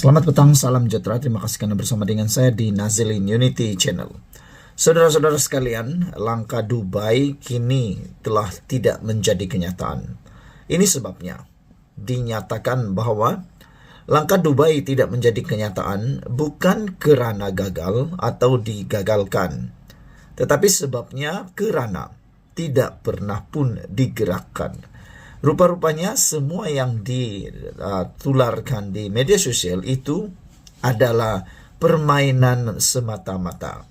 Selamat petang, salam sejahtera. Terima kasih karena bersama dengan saya di Nazilin Unity Channel. Saudara-saudara sekalian, langkah Dubai kini telah tidak menjadi kenyataan. Ini sebabnya dinyatakan bahwa langkah Dubai tidak menjadi kenyataan bukan kerana gagal atau digagalkan, tetapi sebabnya kerana tidak pernah pun digerakkan. Rupa-rupanya semua yang ditularkan di media sosial itu adalah permainan semata-mata.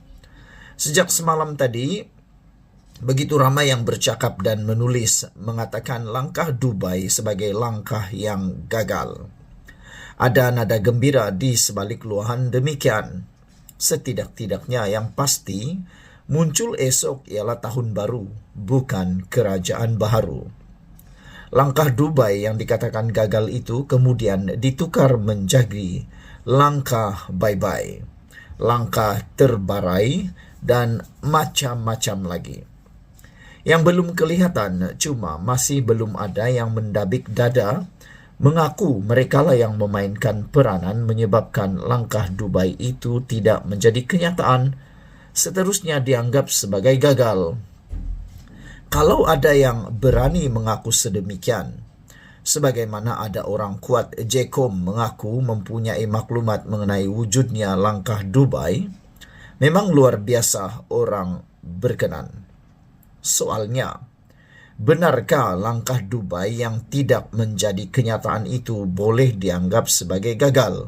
Sejak semalam tadi, begitu ramai yang bercakap dan menulis mengatakan langkah Dubai sebagai langkah yang gagal. Ada nada gembira di sebalik luahan demikian. Setidak-tidaknya yang pasti, muncul esok ialah tahun baru, bukan kerajaan baharu. Langkah Dubai yang dikatakan gagal itu kemudian ditukar menjadi langkah bye-bye, langkah terbarai, dan macam-macam lagi. Yang belum kelihatan cuma masih belum ada yang mendabik dada mengaku merekalah yang memainkan peranan menyebabkan langkah Dubai itu tidak menjadi kenyataan, seterusnya dianggap sebagai gagal. Kalau ada yang berani mengaku sedemikian, sebagaimana ada orang kuat Jekom mengaku mempunyai maklumat mengenai wujudnya langkah Dubai, memang luar biasa orang berkenan. Soalnya, benarkah langkah Dubai yang tidak menjadi kenyataan itu boleh dianggap sebagai gagal?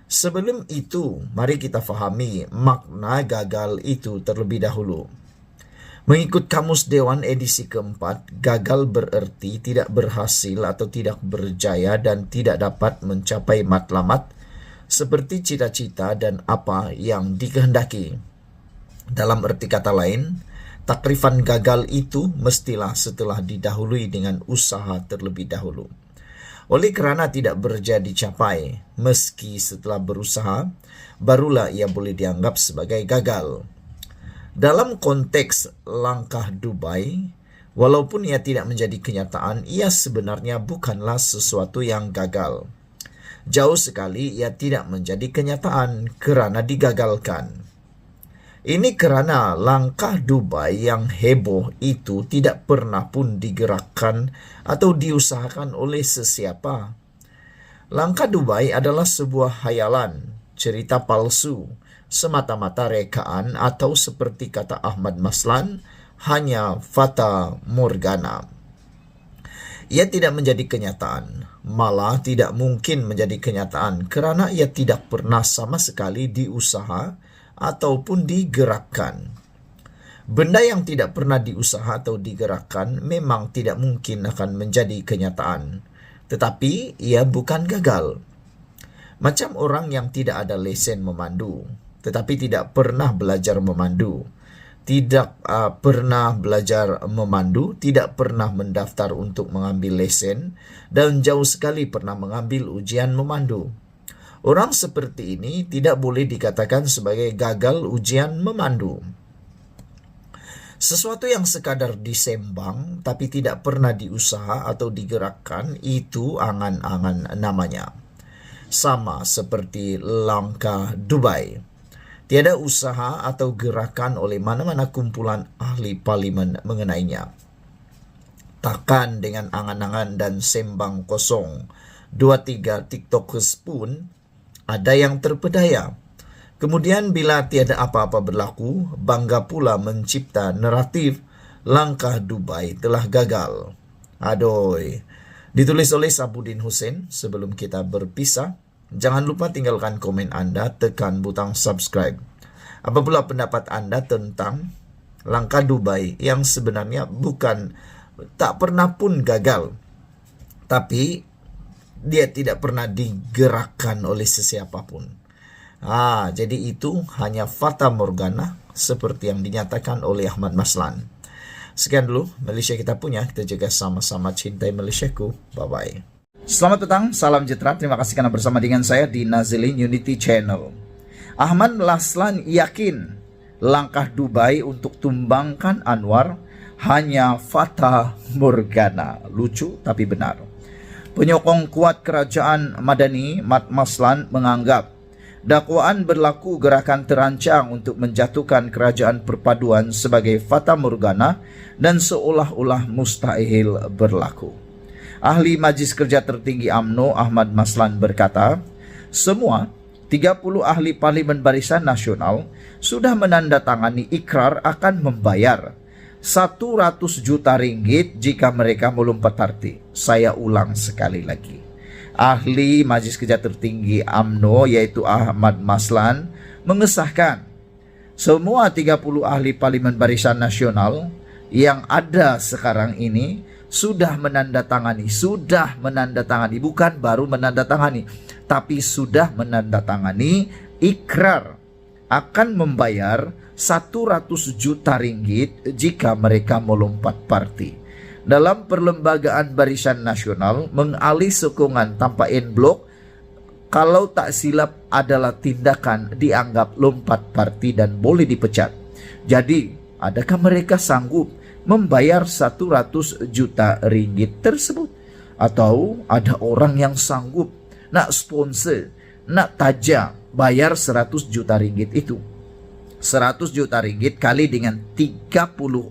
Sebelum itu, mari kita fahami makna gagal itu terlebih dahulu. Mengikut Kamus Dewan edisi keempat, gagal bererti tidak berhasil atau tidak berjaya dan tidak dapat mencapai matlamat seperti cita-cita dan apa yang dikehendaki. Dalam erti kata lain, takrifan gagal itu mestilah setelah didahului dengan usaha terlebih dahulu. Oleh kerana tidak berjaya dicapai, meski setelah berusaha, barulah ia boleh dianggap sebagai gagal. Dalam konteks langkah Dubai, walaupun ia tidak menjadi kenyataan, ia sebenarnya bukanlah sesuatu yang gagal. Jauh sekali ia tidak menjadi kenyataan kerana digagalkan. Ini kerana langkah Dubai yang heboh itu tidak pernah pun digerakkan atau diusahakan oleh sesiapa. Langkah Dubai adalah sebuah hayalan, cerita palsu, semata-mata rekaan atau seperti kata Ahmad Maslan, hanya fata morgana. Ia tidak menjadi kenyataan, malah tidak mungkin menjadi kenyataan kerana ia tidak pernah sama sekali diusaha ataupun digerakkan. Benda yang tidak pernah diusaha atau digerakkan memang tidak mungkin akan menjadi kenyataan, tetapi ia bukan gagal. Macam orang yang tidak ada lesen memandu, tetapi tidak pernah belajar memandu, tidak pernah mendaftar untuk mengambil lesen, dan jauh sekali pernah mengambil ujian memandu. Orang seperti ini tidak boleh dikatakan sebagai gagal ujian memandu. Sesuatu yang sekadar disembang tapi tidak pernah diusaha atau digerakkan, itu angan-angan namanya. Sama seperti langkah Dubai. Tiada usaha atau gerakan oleh mana-mana kumpulan ahli parlimen mengenainya. Takkan dengan angan-angan dan sembang kosong 2-3 tiktokers pun ada yang terpedaya. Kemudian bila tiada apa-apa berlaku, bangga pula mencipta naratif langkah Dubai telah gagal. Adoy. Ditulis oleh Sabudin Hussein. Sebelum kita berpisah, jangan lupa tinggalkan komen Anda, tekan butang subscribe. Apa pula pendapat Anda tentang langkah Dubai yang sebenarnya tak pernah pun gagal, tapi dia tidak pernah digerakkan oleh sesiapa pun. Jadi itu hanya fata morgana seperti yang dinyatakan oleh Ahmad Maslan. Sekian dulu Malaysia kita punya. Kita jaga sama-sama cintai Malaysiaku. Bye-bye. Selamat petang, salam sejahtera. Terima kasih karena bersama dengan saya di Nazilin Unity Channel. Ahmad Maslan yakin langkah Dubai untuk tumbangkan Anwar hanya fata morgana. Lucu tapi benar. Penyokong kuat kerajaan Madani, Mat Maslan, menganggap dakwaan berlaku gerakan terancang untuk menjatuhkan kerajaan perpaduan sebagai fata morgana dan seolah-olah mustahil berlaku. Ahli Majlis Kerja Tertinggi UMNO Ahmad Maslan berkata, semua 30 ahli Parlimen Barisan Nasional sudah menandatangani ikrar akan membayar 100 juta ringgit jika mereka melompat parti. Saya ulang sekali lagi. Ahli Majlis Kerja Tertinggi UMNO yaitu Ahmad Maslan mengesahkan semua 30 ahli Parlimen Barisan Nasional yang ada sekarang ini sudah menandatangani, bukan baru menandatangani, tapi sudah menandatangani ikrar akan membayar 100 juta ringgit jika mereka melompat parti. Dalam Perlembagaan Barisan Nasional, mengalih sokongan tanpa en blok kalau tak silap adalah tindakan dianggap lompat parti dan boleh dipecat. Jadi, adakah mereka sanggup membayar 100 juta ringgit tersebut? Atau ada orang yang sanggup nak sponsor, nak tajak bayar 100 juta ringgit itu? 100 juta ringgit kali dengan 30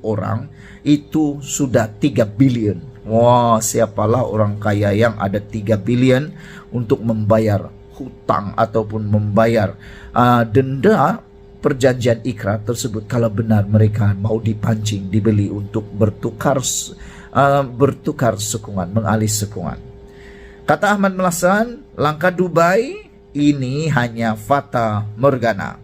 orang itu sudah 3 bilion. Wah, siapalah orang kaya yang ada 3 bilion untuk membayar hutang ataupun membayar denda perjanjian ikrar tersebut kalau benar mereka mau dipancing, dibeli untuk bertukar sokongan, mengalih sokongan. Kata Ahmad Maslan, langkah Dubai ini hanya fata morgana.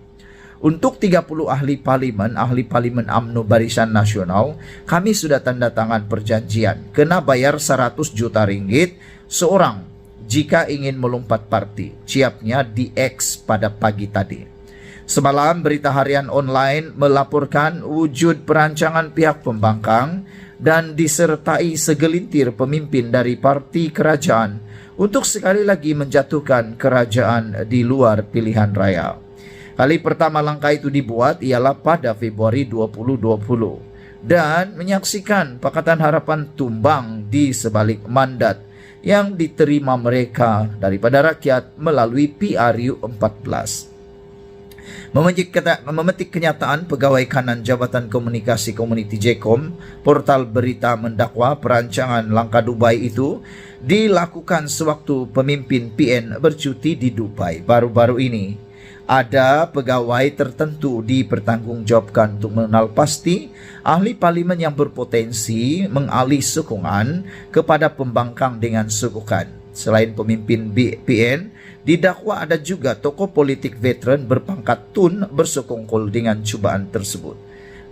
Untuk 30 ahli parlimen UMNO Barisan Nasional, kami sudah tanda tangan perjanjian. Kena bayar 100 juta ringgit seorang jika ingin melompat parti. Siapnya di X pada pagi tadi. Semalam berita harian online melaporkan wujud perancangan pihak pembangkang dan disertai segelintir pemimpin dari parti kerajaan untuk sekali lagi menjatuhkan kerajaan di luar pilihan raya. Kali pertama langkah itu dibuat ialah pada Februari 2020 dan menyaksikan Pakatan Harapan tumbang di sebalik mandat yang diterima mereka daripada rakyat melalui PRU 14. Memetik kenyataan pegawai kanan Jabatan Komunikasi Komuniti JKOM, portal berita mendakwa perancangan langkah Dubai itu dilakukan sewaktu pemimpin PN bercuti di Dubai baru-baru ini. Ada pegawai tertentu dipertanggungjawabkan untuk mengenal pasti ahli parlimen yang berpotensi mengalih sokongan kepada pembangkang dengan sokongan. Selain pemimpin PN, didakwa ada juga tokoh politik veteran berpangkat tun bersekongkol dengan cubaan tersebut.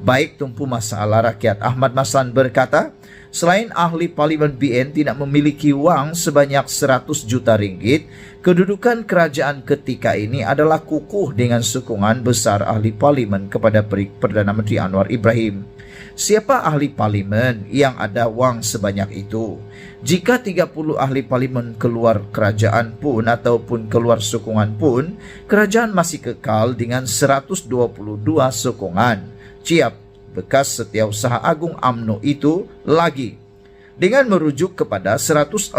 Baik tumpu masalah rakyat, Ahmad Maslan berkata, selain ahli parlimen BN tidak memiliki wang sebanyak 100 juta ringgit, kedudukan kerajaan ketika ini adalah kukuh dengan sokongan besar ahli parlimen kepada Perdana Menteri Anwar Ibrahim. Siapa ahli parlimen yang ada wang sebanyak itu? Jika 30 ahli parlimen keluar kerajaan pun ataupun keluar sokongan pun, kerajaan masih kekal dengan 122 sokongan. Ciap bekas Setiausaha Agung UMNO itu lagi dengan merujuk kepada 147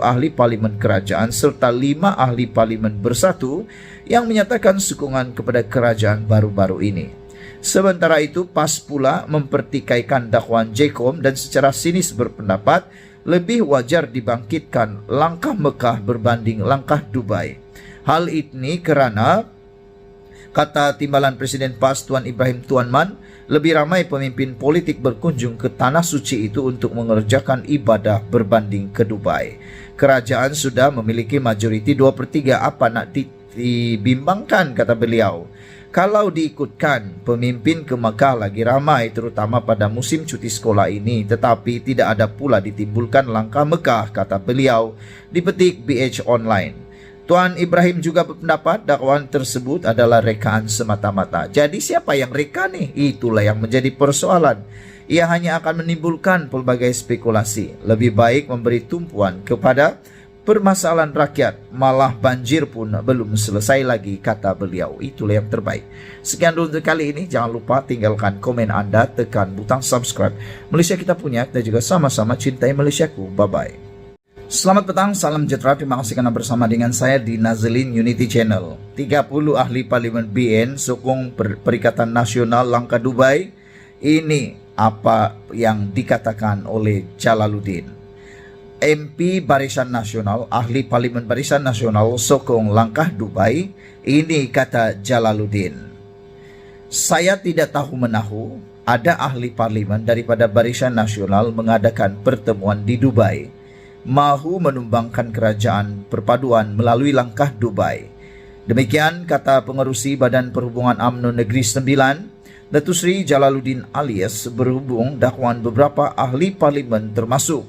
ahli parlimen kerajaan serta 5 ahli parlimen bersatu yang menyatakan sokongan kepada kerajaan baru-baru ini. Sementara itu, PAS pula mempertikaikan dakwaan JKOM dan secara sinis berpendapat lebih wajar dibangkitkan langkah Mekah berbanding langkah Dubai. Hal ini kerana, kata Timbalan Presiden PAS Tuan Ibrahim Tuan Man, lebih ramai pemimpin politik berkunjung ke Tanah Suci itu untuk mengerjakan ibadah berbanding ke Dubai. Kerajaan sudah memiliki majoriti 2/3, apa nak dibimbangkan, kata beliau. Kalau diikutkan, pemimpin ke Mekah lagi ramai terutama pada musim cuti sekolah ini, tetapi tidak ada pula ditimbulkan langkah Mekah, kata beliau, dipetik BH Online. Tuan Ibrahim juga berpendapat dakwaan tersebut adalah rekaan semata-mata. Jadi siapa yang reka nih? Itulah yang menjadi persoalan. Ia hanya akan menimbulkan pelbagai spekulasi. Lebih baik memberi tumpuan kepada permasalahan rakyat, malah banjir pun belum selesai lagi, kata beliau. Itulah yang terbaik. Sekian dulu untuk kali ini. Jangan lupa tinggalkan komen Anda, tekan butang subscribe. Malaysia kita punya, kita juga sama-sama cintai Malaysiaku. Bye-bye. Selamat petang, salam sejahtera. Terima kasih karena bersama dengan saya di Nazilin Unity Channel. 30 ahli parlimen BN sokong Perikatan Nasional Langkah Dubai. Ini apa yang dikatakan oleh Jalaluddin. MP Barisan Nasional, ahli parlimen Barisan Nasional sokong Langkah Dubai. Ini kata Jalaluddin. Saya tidak tahu menahu ada ahli parlimen daripada Barisan Nasional mengadakan pertemuan di Dubai, mahu menumbangkan kerajaan perpaduan melalui Langkah Dubai. Demikian kata pengerusi Badan Perhubungan UMNO Negeri Sembilan, Datuk Seri Jalaluddin alias, berhubung dakwaan beberapa ahli parlimen termasuk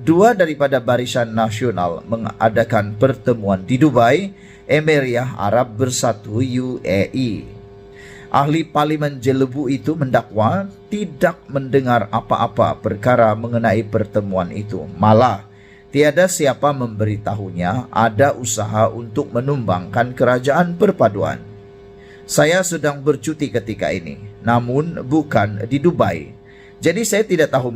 dua daripada Barisan Nasional mengadakan pertemuan di Dubai, Emirat Arab Bersatu UAE. Ahli parlimen Jelebu itu mendakwa tidak mendengar apa-apa perkara mengenai pertemuan itu. Malah tiada siapa memberitahunya ada usaha untuk menumbangkan kerajaan perpaduan. Saya sedang bercuti ketika ini, namun bukan di Dubai. Jadi saya tidak tahu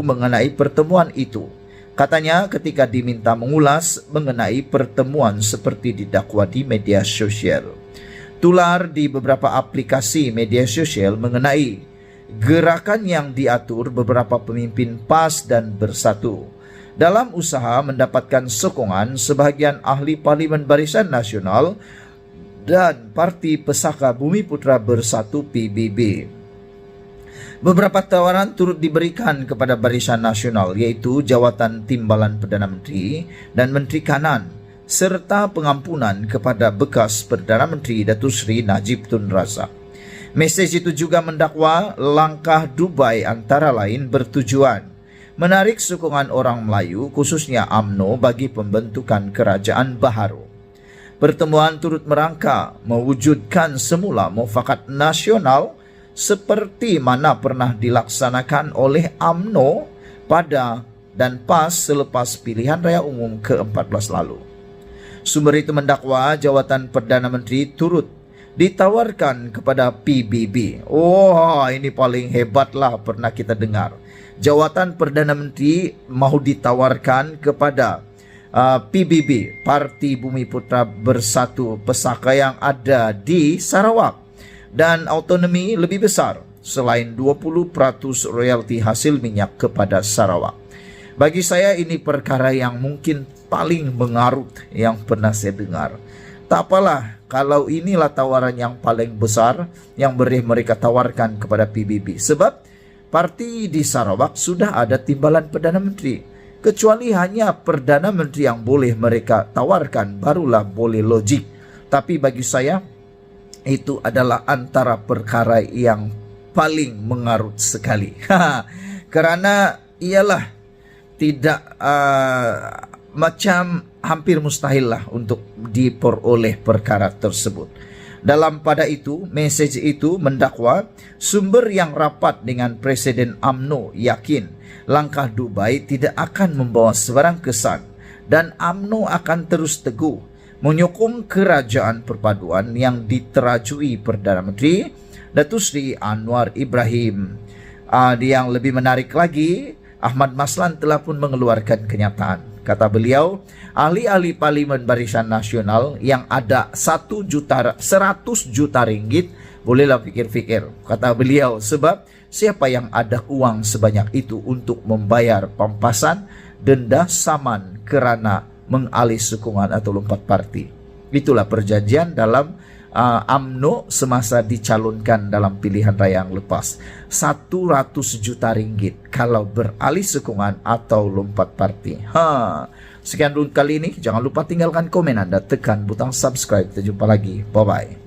mengenai pertemuan itu. Katanya ketika diminta mengulas mengenai pertemuan seperti didakwa di media sosial. Tular di beberapa aplikasi media sosial mengenai gerakan yang diatur beberapa pemimpin PAS dan Bersatu dalam usaha mendapatkan sokongan sebahagian ahli parlimen Barisan Nasional dan Parti Pesaka Bumiputra Bersatu PBB. Beberapa tawaran turut diberikan kepada Barisan Nasional, yaitu jawatan Timbalan Perdana Menteri dan Menteri Kanan, serta pengampunan kepada bekas Perdana Menteri Datuk Seri Najib Tun Razak. Mesej itu juga mendakwa Langkah Dubai antara lain bertujuan menarik sokongan orang Melayu khususnya UMNO bagi pembentukan kerajaan baharu. Pertemuan turut merangka mewujudkan semula mufakat nasional seperti mana pernah dilaksanakan oleh UMNO pada dan PAS selepas pilihan raya umum ke-14 lalu. Sumber itu mendakwa jawatan Perdana Menteri turut ditawarkan kepada PBB. Ini paling hebatlah pernah kita dengar. Jawatan Perdana Menteri mahu ditawarkan kepada PBB, Parti Bumiputra Bersatu Pesaka yang ada di Sarawak, dan autonomi lebih besar selain 20% royalti hasil minyak kepada Sarawak. Bagi saya ini perkara yang mungkin paling mengarut yang pernah saya dengar. Tak apalah kalau inilah tawaran yang paling besar yang boleh mereka tawarkan kepada PBB. Sebab parti di Sarawak sudah ada timbalan Perdana Menteri. Kecuali hanya Perdana Menteri yang boleh mereka tawarkan, barulah boleh logik. Tapi bagi saya itu adalah antara perkara yang paling mengarut sekali. Karena ialah tidak macam hampir mustahil lah untuk diperoleh perkara tersebut. Dalam pada itu, mesej itu mendakwa sumber yang rapat dengan Presiden UMNO yakin Langkah Dubai tidak akan membawa sebarang kesan dan UMNO akan terus teguh menyokong kerajaan perpaduan yang diterajui Perdana Menteri Datuk Seri Anwar Ibrahim. Yang lebih menarik lagi, Ahmad Maslan telah pun mengeluarkan kenyataan. Kata beliau, ahli-ahli parlimen Barisan Nasional yang ada 100 juta ringgit, bolehlah fikir-fikir. Kata beliau, sebab siapa yang ada uang sebanyak itu untuk membayar pampasan, denda saman kerana mengalih sokongan atau lompat parti. Itulah perjanjian dalam UMNO semasa dicalonkan dalam pilihan raya yang lepas. 100 juta ringgit kalau beralih sokongan atau lompat parti. Sekian dulu kali ini. Jangan lupa tinggalkan komen Anda, tekan butang subscribe. Kita jumpa lagi. Bye-bye.